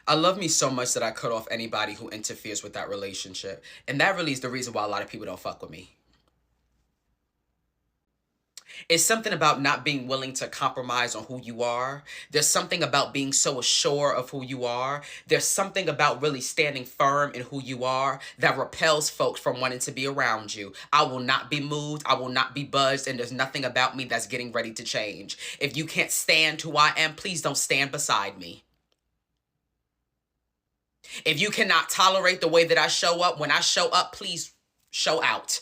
I love me so much that I cut off anybody who interferes with that relationship. And that really is the reason why a lot of people don't fuck with me. It's something about not being willing to compromise on who you are. There's something about being so assured of who you are. There's something about really standing firm in who you are that repels folks from wanting to be around you. I will not be moved. I will not be buzzed. And there's nothing about me that's getting ready to change. If you can't stand who I am, please don't stand beside me. If you cannot tolerate the way that I show up, when I show up, please show out.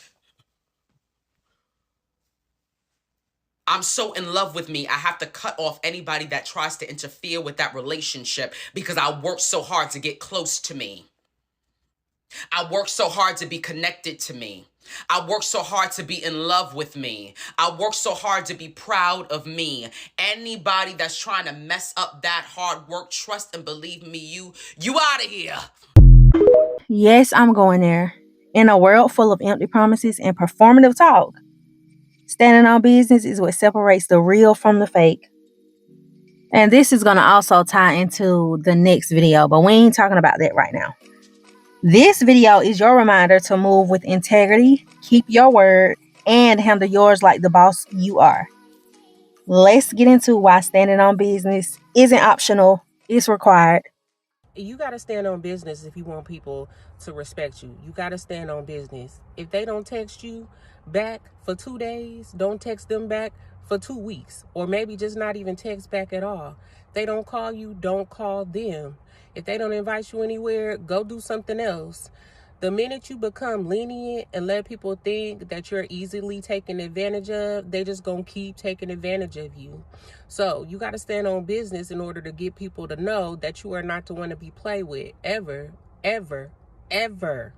I'm so in love with me, I have to cut off anybody that tries to interfere with that relationship because I work so hard to get close to me. I work so hard to be connected to me. I work so hard to be in love with me. I work so hard to be proud of me. Anybody that's trying to mess up that hard work, trust and believe me, you out of here. Yes, I'm going there. In a world full of empty promises and performative talk, standing on business is what separates the real from the fake. And this is going to also tie into the next video, but we ain't talking about that right now. This video is your reminder to move with integrity, keep your word, and handle yours like the boss you are. Let's get into why standing on business isn't optional, it's required. You got to stand on business if you want people to respect you. You got to stand on business. If they don't text you back for 2 days, don't text them back for 2 weeks, or maybe just not even text back at all. If they don't call you, don't call them. If they don't invite you anywhere, go do something else. The minute you become lenient and let people think that you're easily taken advantage of, they just gonna keep taking advantage of you. So you got to stand on business in order to get people to know that you are not the one to be played with, ever, ever, ever.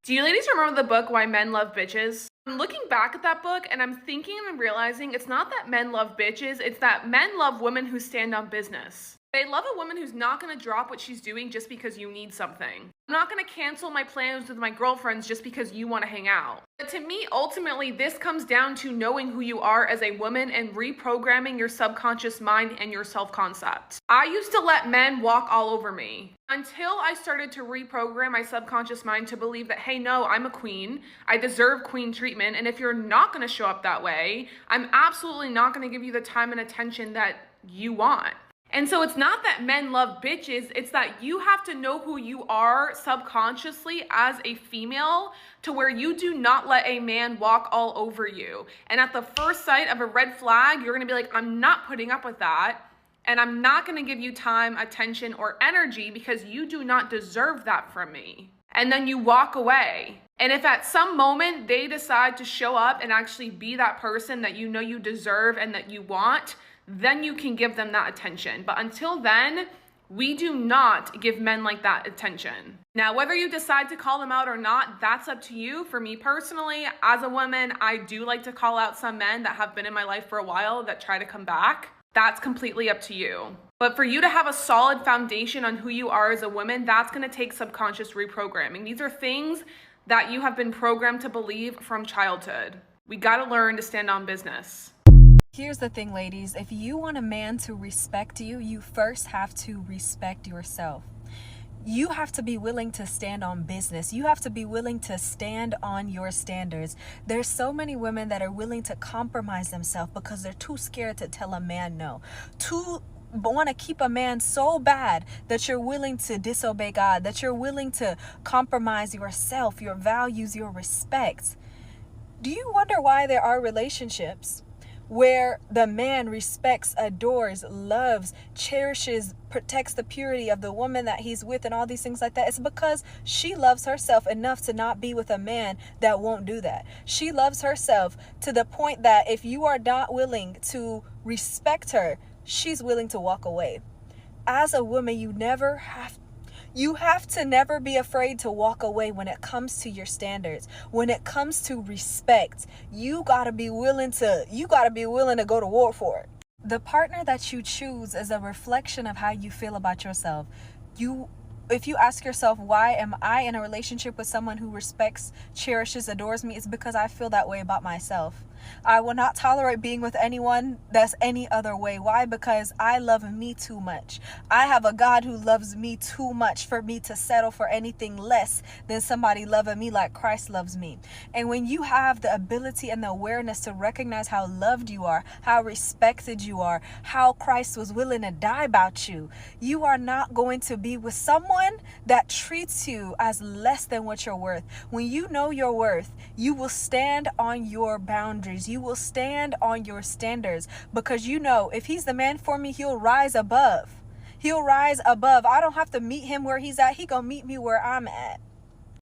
Do you ladies remember the book Why Men Love Bitches? I'm looking back at that book and I'm thinking and realizing it's not that men love bitches, it's that men love women who stand on business. They love a woman who's not going to drop what she's doing just because you need something. I'm not going to cancel my plans with my girlfriends just because you want to hang out. But to me, ultimately, this comes down to knowing who you are as a woman and reprogramming your subconscious mind and your self-concept. I used to let men walk all over me until I started to reprogram my subconscious mind to believe that, hey, no, I'm a queen. I deserve queen treatment. And if you're not going to show up that way, I'm absolutely not going to give you the time and attention that you want. And so it's not that men love bitches, it's that you have to know who you are subconsciously as a female to where you do not let a man walk all over you. And at the first sight of a red flag, you're gonna be like, I'm not putting up with that. And I'm not gonna give you time, attention, or energy because you do not deserve that from me. And then you walk away. And if at some moment they decide to show up and actually be that person that you know you deserve and that you want, then you can give them that attention. But until then, we do not give men like that attention. Now, whether you decide to call them out or not, that's up to you. For me personally, as a woman, I do like to call out some men that have been in my life for a while that try to come back. That's completely up to you. But for you to have a solid foundation on who you are as a woman, that's gonna take subconscious reprogramming. These are things that you have been programmed to believe from childhood. We gotta learn to stand on business. Here's the thing, ladies. If you want a man to respect you, you first have to respect yourself. You have to be willing to stand on business. You have to be willing to stand on your standards. There's so many women that are willing to compromise themselves because they're too scared to tell a man no. Want to keep a man so bad that you're willing to disobey God, that you're willing to compromise yourself, your values, your respect. Do you wonder why there are relationships where the man respects, adores, loves, cherishes, protects the purity of the woman that he's with and all these things like that? It's because she loves herself enough to not be with a man that won't do that. She loves herself to the point that if you are not willing to respect her, she's willing to walk away. As a woman, you have to never be afraid to walk away when it comes to your standards. When it comes to respect, you gotta be willing to go to war for it. The partner that you choose is a reflection of how you feel about yourself. If you ask yourself, why am I in a relationship with someone who respects, cherishes, adores me? It's because I feel that way about myself. I will not tolerate being with anyone that's any other way. Why? Because I love me too much. I have a God who loves me too much for me to settle for anything less than somebody loving me like Christ loves me. And when you have the ability and the awareness to recognize how loved you are, how respected you are, how Christ was willing to die about you, you are not going to be with someone that treats you as less than what you're worth. When you know your worth, you will stand on your boundaries. You will stand on your standards, because you know if he's the man for me, he'll rise above. He'll rise above. I don't have to meet him where he's at. He gonna meet me where I'm at.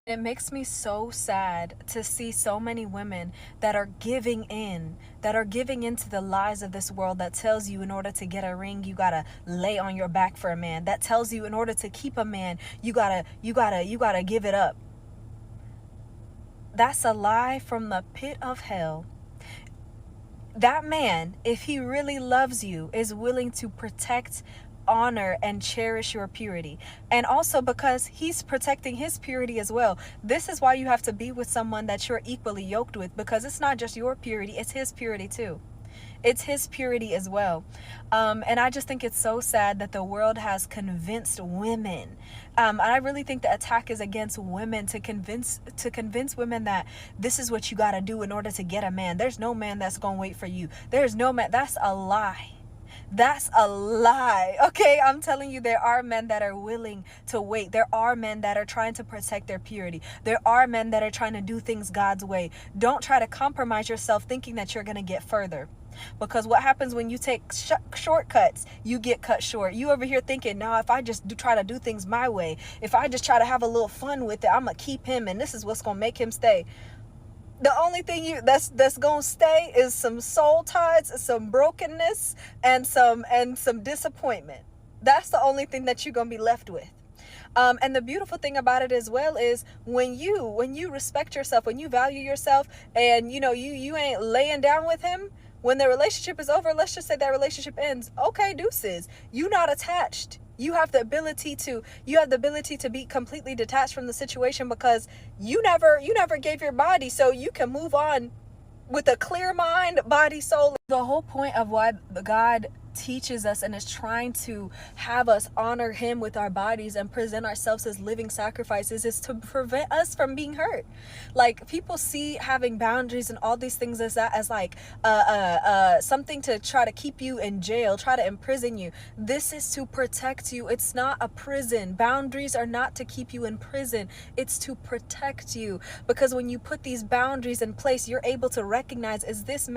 It makes me so sad to see so many women that are giving into the lies of this world that tells you in order to get a ring, you gotta lay on your back for a man. That tells you in order to keep a man, you gotta give it up. That's a lie from the pit of hell. That man, if he really loves you, is willing to protect, honor, and cherish your purity. And also because he's protecting his purity as well. This is why you have to be with someone that you're equally yoked with, because it's not just your purity, it's his purity too. It's his purity as well. And I just think it's so sad that the world has convinced women. I really think the attack is against women, to convince women that this is what you got to do in order to get a man. There's no man that's going to wait for you. There's no man. That's a lie. That's a lie. Okay, I'm telling you, there are men that are willing to wait. There are men that are trying to protect their purity. There are men that are trying to do things God's way. Don't try to compromise yourself thinking that you're going to get further. Because what happens when you take shortcuts, you get cut short. You over here thinking, no, if I just try to do things my way, if I just try to have a little fun with it, I'm going to keep him, and this is what's going to make him stay. The only thing that's gonna stay is some soul ties, some brokenness, and some disappointment. That's the only thing that you're gonna be left with. And the beautiful thing about it as well is when you respect yourself, when you value yourself, and you ain't laying down with him, when the relationship is over, let's just say that relationship ends. Okay, deuces. You not attached. You have the ability to be completely detached from the situation, because you never gave your body, so you can move on with a clear mind, body, soul. The whole point of why God teaches us and is trying to have us honor him with our bodies and present ourselves as living sacrifices is to prevent us from being hurt. Like, people see having boundaries and all these things as like something to try to keep you in jail, try to imprison you. This is to protect you. It's not a prison. Boundaries are not to keep you in prison. It's to protect you, because when you put these boundaries in place, you're able to recognize, does this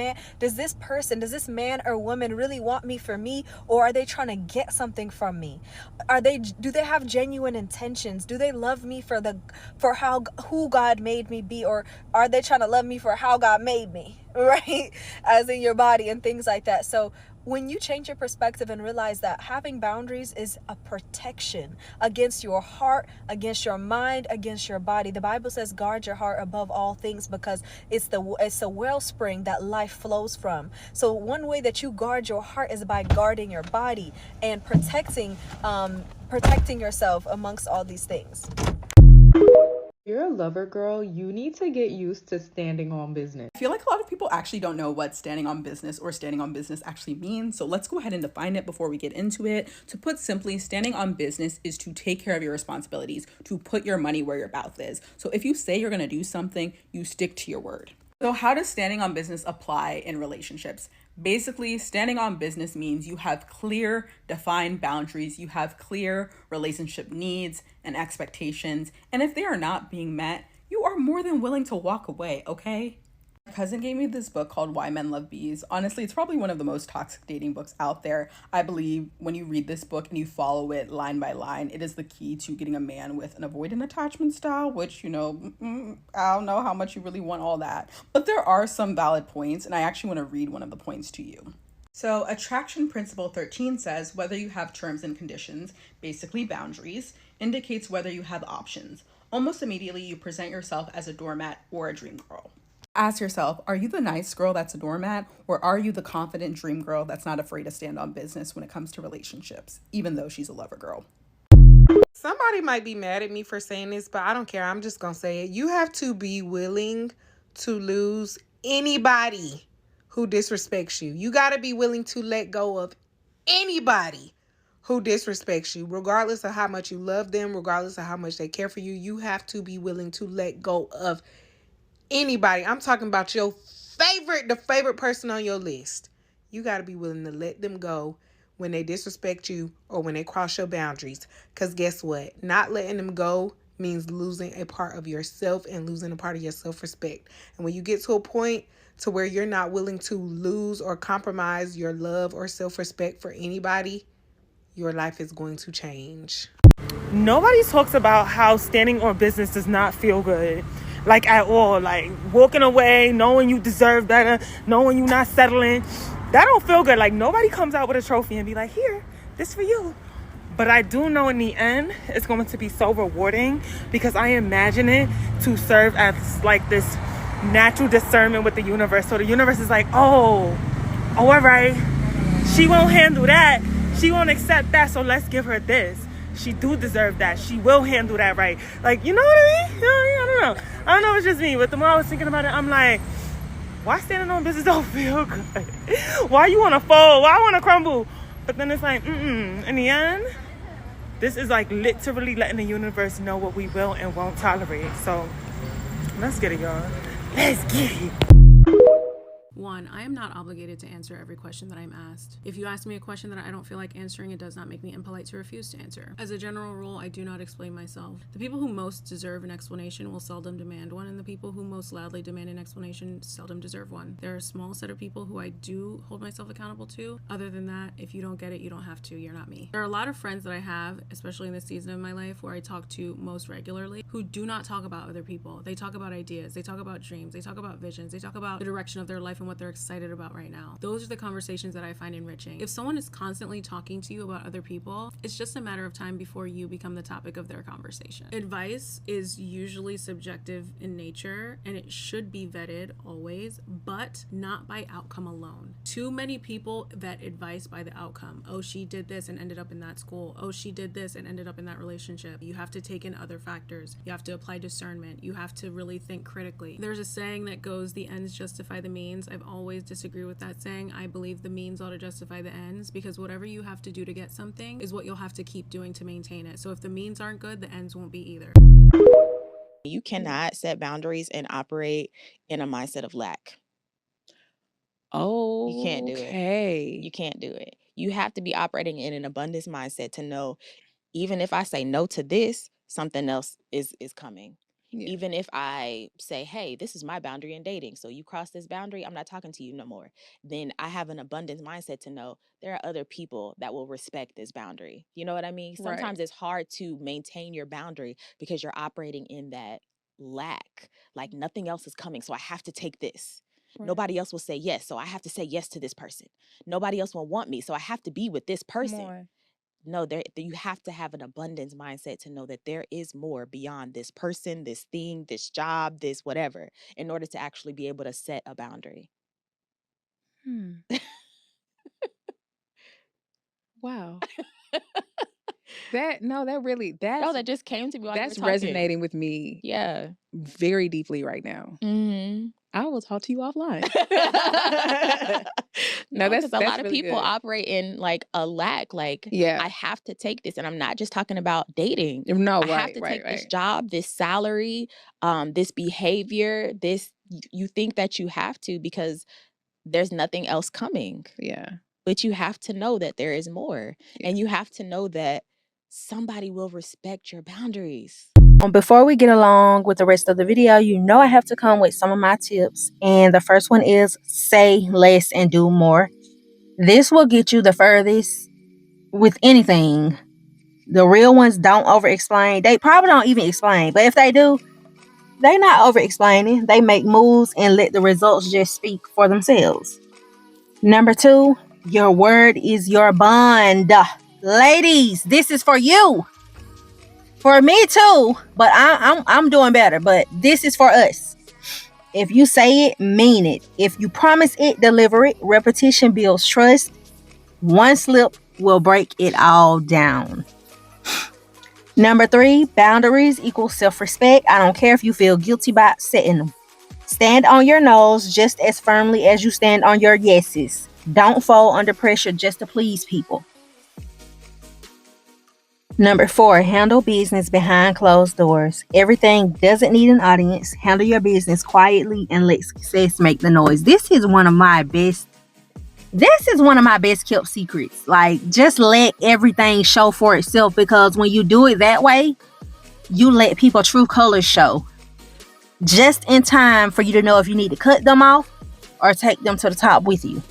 man or woman really want me for me, or are they trying to get something from me? Do they have genuine intentions? Do they love me for who God made me be, or are they trying to love me for how God made me, right? As in your body and things like that. So when you change your perspective and realize that having boundaries is a protection against your heart, against your mind, against your body. The Bible says, guard your heart above all things, because it's the wellspring that life flows from. So one way that you guard your heart is by guarding your body and protecting yourself amongst all these things. You're a lover girl, you need to get used to standing on business. I feel like a lot of people actually don't know what standing on business or standing on business actually means. So let's go ahead and define it before we get into it. To put simply, standing on business is to take care of your responsibilities, to put your money where your mouth is. So if you say you're going to do something, you stick to your word. So how does standing on business apply in relationships? Basically, standing on business means you have clear, defined boundaries. You have clear relationship needs and expectations. And if they are not being met, you are more than willing to walk away, okay? My cousin gave me this book called Why Men Love Bees. Honestly, it's probably one of the most toxic dating books out there. I believe when you read this book and you follow it line by line, it is the key to getting a man with an avoidant attachment style, which, I don't know how much you really want all that. But there are some valid points, and I actually want to read one of the points to you. So Attraction Principle 13 says whether you have terms and conditions, basically boundaries, indicates whether you have options. Almost immediately, you present yourself as a doormat or a dream girl. Ask yourself, are you the nice girl that's a doormat, or are you the confident dream girl that's not afraid to stand on business when it comes to relationships, even though she's a lover girl? Somebody might be mad at me for saying this, but I don't care. I'm just going to say it. You have to be willing to lose anybody who disrespects you. You got to be willing to let go of anybody who disrespects you, regardless of how much you love them, regardless of how much they care for you. You have to be willing to let go of anybody. I'm talking about your the favorite person on your list. You got to be willing to let them go when they disrespect you or when they cross your boundaries. Because guess what? Not letting them go means losing a part of yourself and losing a part of your self-respect. And when you get to a point to where you're not willing to lose or compromise your love or self-respect for anybody, your life is going to change. Nobody talks about how standing on business does not feel good, like at all. Like walking away, knowing you deserve better, knowing you're not settling, that don't feel good. Like nobody comes out with a trophy and be like, here, this for you. But I do know in the end, it's going to be so rewarding because I imagine it to serve as like this natural discernment with the universe. So the universe is like, oh, all right, she won't handle that. She won't accept that. So let's give her this. She do deserve that. She will handle that right. Like, you know what I mean? I don't know. It's just me. But the more I was thinking about it, I'm like, why standing on business don't feel good? Why you want to fold? Why I want to crumble? But then it's like, in the end, this is like literally letting the universe know what we will and won't tolerate. So let's get it, y'all. Let's get it. 1, I am not obligated to answer every question that I'm asked. If you ask me a question that I don't feel like answering, it does not make me impolite to refuse to answer. As a general rule, I do not explain myself. The people who most deserve an explanation will seldom demand one, and the people who most loudly demand an explanation seldom deserve one. There are a small set of people who I do hold myself accountable to. Other than that, if you don't get it, you don't have to. You're not me. There are a lot of friends that I have, especially in this season of my life, where I talk to most regularly, who do not talk about other people. They talk about ideas. They talk about dreams. They talk about visions. They talk about the direction of their life and what they're excited about right now. Those are the conversations that I find enriching. If someone is constantly talking to you about other people, it's just a matter of time before you become the topic of their conversation. Advice is usually subjective in nature, and it should be vetted always, but not by outcome alone. Too many people vet advice by the outcome. Oh, she did this and ended up in that school. Oh, she did this and ended up in that relationship. You have to take in other factors. You have to apply discernment. You have to really think critically. There's a saying that goes, the ends justify the means. I've always disagree with that saying. I believe the means ought to justify the ends, because whatever you have to do to get something is what you'll have to keep doing to maintain it. So if the means aren't good, the ends won't be either. You cannot set boundaries and operate in a mindset of lack. Oh, You can't do it. You can't do it. You have to be operating in an abundance mindset to know, even if I say no to this, something else is coming. Yeah. Even if I say, hey, this is my boundary in dating, so you cross this boundary, I'm not talking to you no more. Then I have an abundance mindset to know there are other people that will respect this boundary. You know what I mean? Right. Sometimes it's hard to maintain your boundary because you're operating in that lack. Like nothing else is coming, so I have to take this. Right. Nobody else will say yes, so I have to say yes to this person. Nobody else will want me, so I have to be with this person. More. No, you have to have an abundance mindset to know that there is more beyond this person, this thing, this job, this whatever, in order to actually be able to set a boundary. Wow. That just came to me while you were that's talking. resonating with me Yeah. very deeply right now. Mm-hmm. I will talk to you offline. No, that's because a lot of really people good. operate in like a lack. Like, Yeah. I have to take this, and I'm not just talking about dating. No, I have to take this job, this salary, this behavior, this. You think that you have to because there's nothing else coming. Yeah. But you have to know that there is more, Yeah. and you have to know that somebody will respect your boundaries. Before we get along with the rest of the video, you know I have to come with some of my tips. And the first one is say less and do more. This will get you the furthest with anything. The real ones don't over explain. They probably don't even explain. But if they do, they're not over explaining. They make moves and let the results just speak for themselves. Number 2, your word is your bond. Ladies, this is for you. For me too, but I'm doing better. But this is for us. If you say it, mean it. If you promise it, deliver it. Repetition builds trust. One slip will break it all down. Number 3, boundaries equal self-respect. I don't care if you feel guilty about setting them. Stand on your nose just as firmly as you stand on your yeses. Don't fold under pressure just to please people. Number 4, handle business behind closed doors. Everything doesn't need an audience. Handle your business quietly and let success make the noise. This is one of my best kept secrets. Like, just let everything show for itself, because when you do it that way, you let people true colors show. Just in time for you to know if you need to cut them off or take them to the top with you.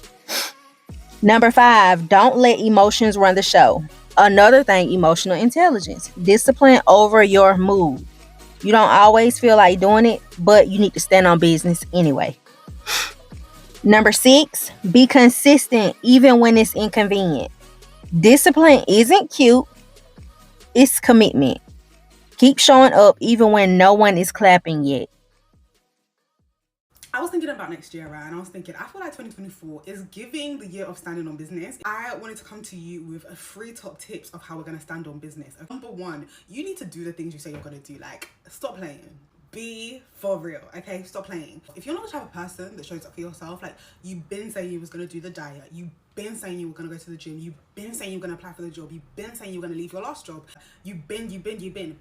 Number 5, don't let emotions run the show. Another thing, emotional intelligence. Discipline over your mood. You don't always feel like doing it, but you need to stand on business anyway. Number 6, be consistent even when it's inconvenient. Discipline isn't cute, it's commitment. Keep showing up even when no one is clapping yet. I was thinking about next year, right? And I was thinking, I feel like 2024 is giving the year of standing on business. I wanted to come to you with 3 top tips of how we're going to stand on business. Number 1, you need to do the things you say you're going to do. Like, stop playing. Be for real, okay? Stop playing. If you're not the type of person that shows up for yourself, like, you've been saying you was going to do the diet, you've been saying you were going to go to the gym, you've been saying you're going to apply for the job, you've been saying you're going to leave your last job, you've been,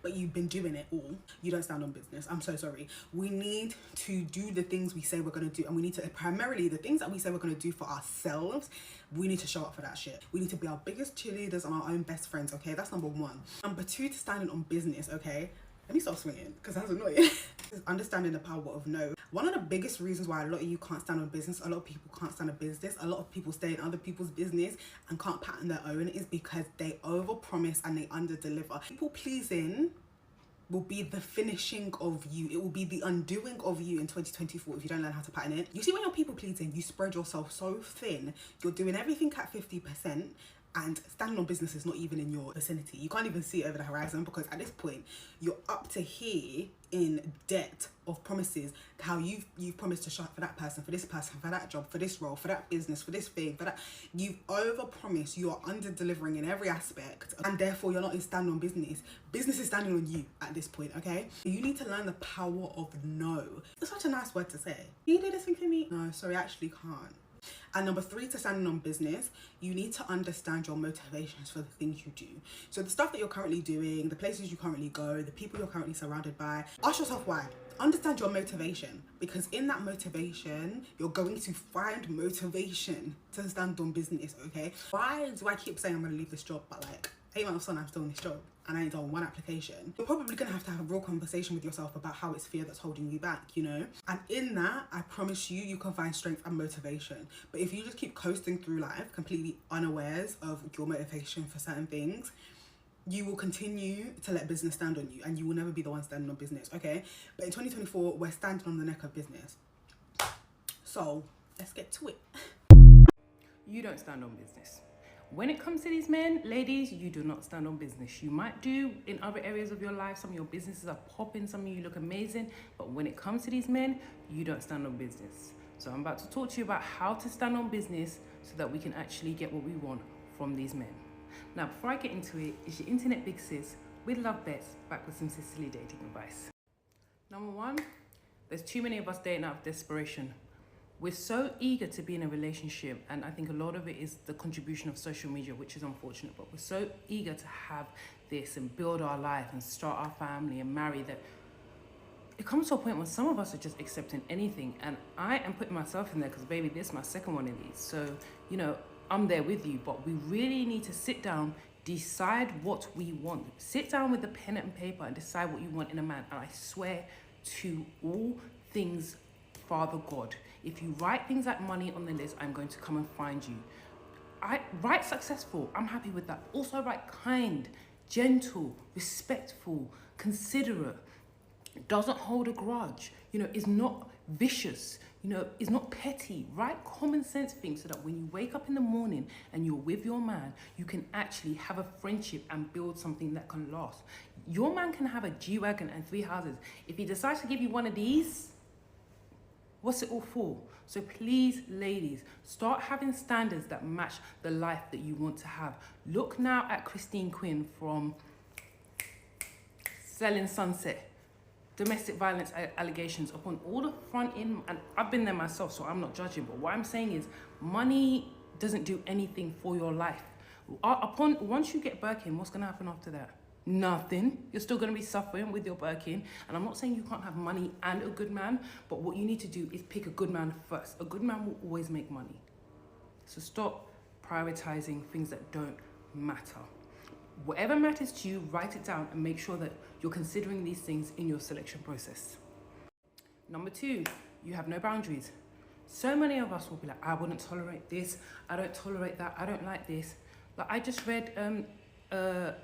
but you've been doing it all, you don't stand on business. I'm so sorry. We need to do the things we say we're going to do, and we need to, primarily the things that we say we're going to do for ourselves, we need to show up for that shit. We need to be our biggest cheerleaders and our own best friends, okay? That's number 1. Number 2, to standing on business, okay? Let me stop swinging, because that's annoying. Understanding the power of no. One of the biggest reasons why a lot of you can't stand on business, a lot of people can't stand a business, a lot of people stay in other people's business and can't pattern their own, is because they overpromise and they underdeliver. People pleasing will be the finishing of you. It will be the undoing of you in 2024 if you don't learn how to pattern it. You see, when you're people pleasing, you spread yourself so thin. You're doing everything at 50%. And standing on business is not even in your vicinity. You can't even see it over the horizon, because at this point you're up to here in debt of promises. How you've promised to show up for that person, for this person, for that job, for this role, for that business, for this thing, for that. You've overpromised. You are under delivering in every aspect, and therefore you're not in stand on business. Business is standing on you at this point, okay? You need to learn the power of no. It's such a nice word to say. Can you do this thing for me? No, sorry, I actually can't. And number 3, to standing on business, you need to understand your motivations for the things you do. So the stuff that you're currently doing, the places you currently go, the people you're currently surrounded by, ask yourself why. Understand your motivation, because in that motivation, you're going to find motivation to stand on business, okay? Why do I keep saying I'm going to leave this job, but like 8 months on, I'm still in this job and I ain't done 1 application? You're probably going to have a real conversation with yourself about how it's fear that's holding you back, you know? And in that, I promise you, you can find strength and motivation. But if you just keep coasting through life, completely unawares of your motivation for certain things, you will continue to let business stand on you, and you will never be the one standing on business, okay? But in 2024, we're standing on the neck of business. So let's get to it. You don't stand on business. When it comes to these men, ladies, you do not stand on business. You might do in other areas of your life. Some of your businesses are popping, some of you look amazing. But when it comes to these men, you don't stand on business. So I'm about to talk to you about how to stand on business so that we can actually get what we want from these men. Now, before I get into it, it's your internet big sis with Love Bets, back with some sisterly dating advice. Number 1, there's too many of us dating out of desperation. We're so eager to be in a relationship, and I think a lot of it is the contribution of social media, which is unfortunate, but we're so eager to have this and build our life and start our family and marry that it comes to a point where some of us are just accepting anything. And I am putting myself in there because, baby, this is my second one of these. So, you know, I'm there with you, but we really need to sit down, decide what we want. Sit down with the pen and paper and decide what you want in a man. And I swear to all things Father God, if you write things like money on the list, I'm going to come and find you. I write successful, I'm happy with that. Also write kind, gentle, respectful, considerate, doesn't hold a grudge, you know, is not vicious, you know, is not petty. Write common sense things so that when you wake up in the morning and you're with your man, you can actually have a friendship and build something that can last. Your man can have a G-Wagon and 3 houses. If he decides to give you one of these, what's it all for? So please, ladies, start having standards that match the life that you want to have. Look now at Christine Quinn from Selling Sunset. domestic violence allegations upon all the front end, and I've been there myself, so I'm not judging, but what I'm saying is money doesn't do anything for your life. Once you get Birkin, what's going to happen after that? Nothing. You're still going to be suffering with your Birkin. And I'm not saying you can't have money and a good man, but what you need to do is pick a good man first. A good man will always make money. So stop prioritizing things that don't matter. Whatever matters to you, write it down and make sure that you're considering these things in your selection process. Number 2, you have no boundaries. So many of us will be like, I wouldn't tolerate this, I don't tolerate that, I don't like this. Like, I just read a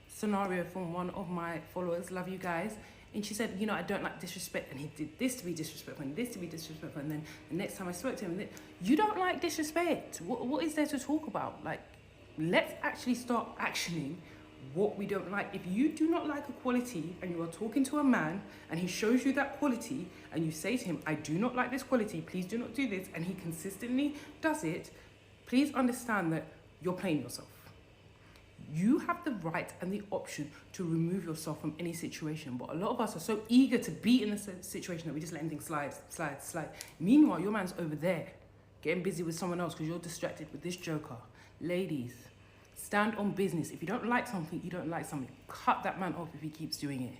scenario from one of my followers, love you guys, and she said, you know, I don't like disrespect, and he did this to be disrespectful and this to be disrespectful, and then the next time I spoke to him, you don't like disrespect. What is there to talk about? Like, let's actually start actioning what we don't like. If you do not like a quality and you are talking to a man and he shows you that quality and you say to him, I do not like this quality, please do not do this, and he consistently does it, please understand that you're playing yourself. You have the right and the option to remove yourself from any situation, but a lot of us are so eager to be in a situation that we just let things slide. Meanwhile, your man's over there getting busy with someone else because you're distracted with this joker. Ladies, stand on business. If you don't like something, you don't like something. Cut that man off if he keeps doing it.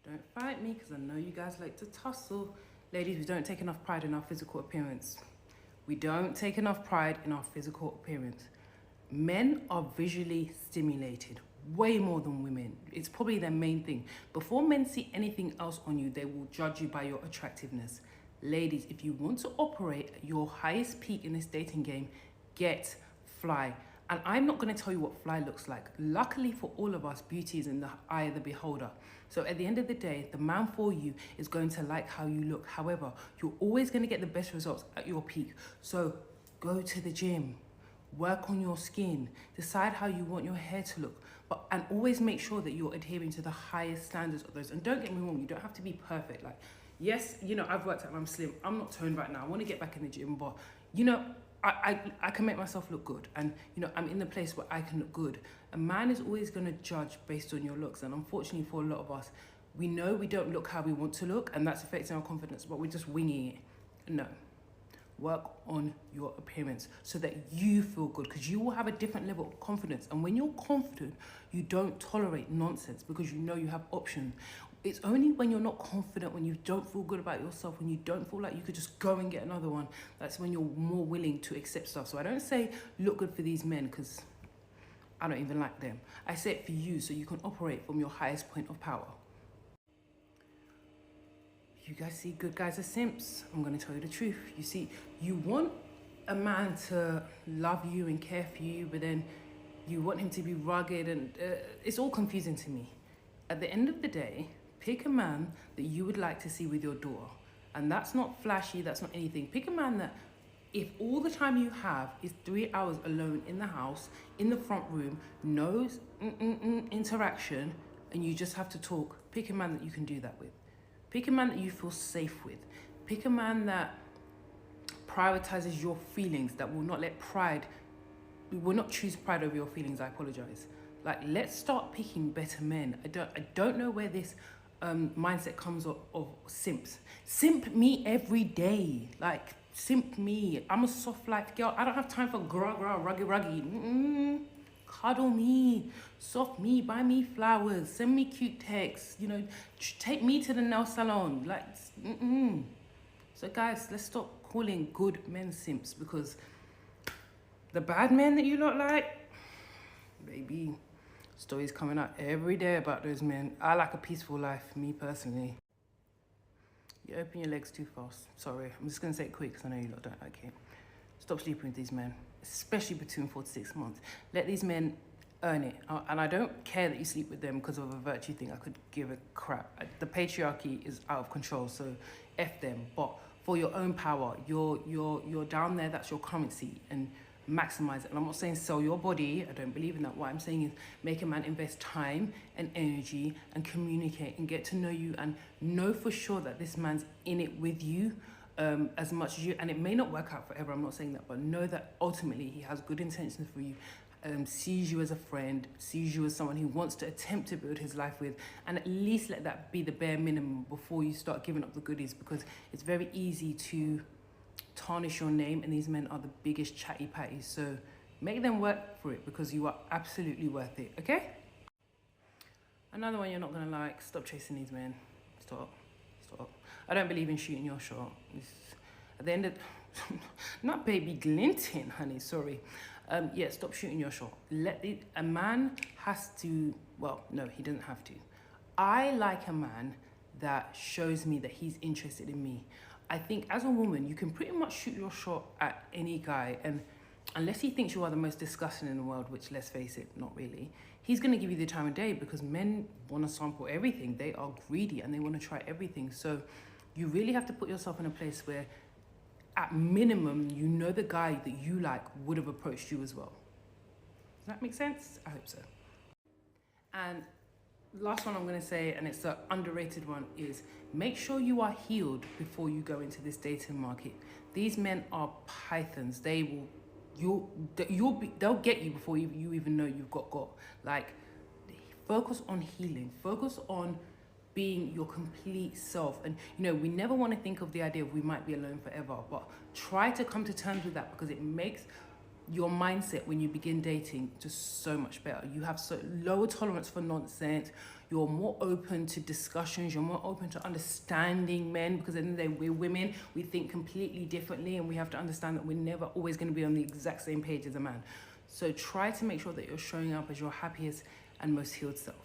Don't fight me because I know you guys like to tussle. Ladies, we don't take enough pride in our physical appearance. We don't take enough pride in our physical appearance. Men are visually stimulated way more than women. It's probably their main thing. Before men see anything else on you, they will judge you by your attractiveness. Ladies, if you want to operate at your highest peak in this dating game, get fly. And I'm not going to tell you what fly looks like. Luckily for all of us, beauty is in the eye of the beholder. So at the end of the day, the man for you is going to like how you look. However, you're always going to get the best results at your peak. So go to the gym, work on your skin, decide how you want your hair to look, and always make sure that you're adhering to the highest standards of those. And don't get me wrong, you don't have to be perfect. Like, yes, you know, I've worked out, I'm slim, I'm not toned right now, I want to get back in the gym, but you know, I can make myself look good, and you know, I'm in the place where I can look good. A man is always going to judge based on your looks, and unfortunately for a lot of us, we know we don't look how we want to look, and that's affecting our confidence, but we're just winging it. No. Work on your appearance so that you feel good, because you will have a different level of confidence, and when you're confident, you don't tolerate nonsense because you know you have options. It's only when you're not confident, when you don't feel good about yourself, when you don't feel like you could just go and get another one, that's when you're more willing to accept stuff. So I don't say look good for these men because I don't even like them. I say it for you so you can operate from your highest point of power. You guys see good guys are simps. I'm going to tell you the truth. You see, you want a man to love you and care for you, but then you want him to be rugged, and it's all confusing to me. At the end of the day, pick a man that you would like to see with your daughter. And that's not flashy, that's not anything. Pick a man that if all the time you have is 3 hours alone in the house, in the front room, no interaction, and you just have to talk, pick a man that you can do that with. Pick a man that you feel safe with. Pick a man that prioritizes your feelings, that will not let pride, will not choose pride over your feelings. I apologize. Like, let's start picking better men. I don't know where this mindset comes of simps. Simp me every day. Like, simp me. I'm a soft life girl. I don't have time for ruggy. Cuddle me, soft me, buy me flowers, send me cute texts, you know, take me to the nail salon. Like, So guys, let's stop calling good men simps, because the bad men that you lot like, baby, stories coming out every day about those men. I like a peaceful life, me personally. You open your legs too fast. Sorry, I'm just going to say it quick because I know you lot don't like it. Stop sleeping with these men, especially between 4 to 6 months. Let these men earn it. And I don't care that you sleep with them because of a virtue thing. I could give a crap. The patriarchy is out of control, so F them. But for your own power, you're down there, that's your currency, and maximize it. And I'm not saying sell your body, I don't believe in that. What I'm saying is make a man invest time and energy and communicate and get to know you, and know for sure that this man's in it with you as much as you. And it may not work out forever, I'm not saying that, but know that ultimately he has good intentions for you. sees you as a friend, sees you as someone who wants to attempt to build his life with, and at least let that be the bare minimum before you start giving up the goodies, because it's very easy to tarnish your name, and these men are the biggest chatty patties. So make them work for it, because you are absolutely worth it, okay? Another one you're not gonna like: stop chasing these men. Stop. I don't believe in shooting your shot. At the end of not baby glinting, honey, sorry. Yeah, stop shooting your shot. A man has to, well, no, he doesn't have to. I like a man that shows me that he's interested in me. I think as a woman, you can pretty much shoot your shot at any guy, and unless he thinks you are the most disgusting in the world, which, let's face it, not really, he's going to give you the time of day, because men want to sample everything. They are greedy and they want to try everything. So you really have to put yourself in a place where, at minimum, you know the guy that you like would have approached you as well. Does that make sense? I hope so. And last one I'm going to say, and it's the underrated one, is make sure you are healed before you go into this dating market. These men are pythons. They'll get you before you even know you've got. Like, focus on healing. Focus on being your complete self. And we never want to think of the idea of we might be alone forever, but try to come to terms with that, because it makes your mindset when you begin dating just so much better. You have so lower tolerance for nonsense. You're more open to discussions. You're more open to understanding men, because at the end of the day, we're women. We think completely differently, and we have to understand that we're never always going to be on the exact same page as a man. So try to make sure that you're showing up as your happiest and most healed self.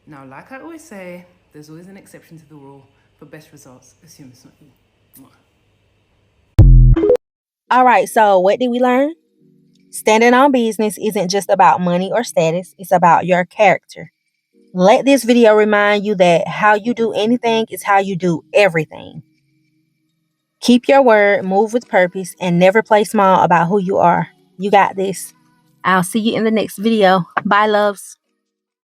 Now, like I always say, there's always an exception to the rule. For best results, assume it's not you. All right, so what did we learn? Standing on business isn't just about money or status, it's about your character. Let this video remind you that how you do anything is how you do everything. Keep your word, move with purpose, and never play small about who you are. You got this. I'll see you in the next video. Bye, loves.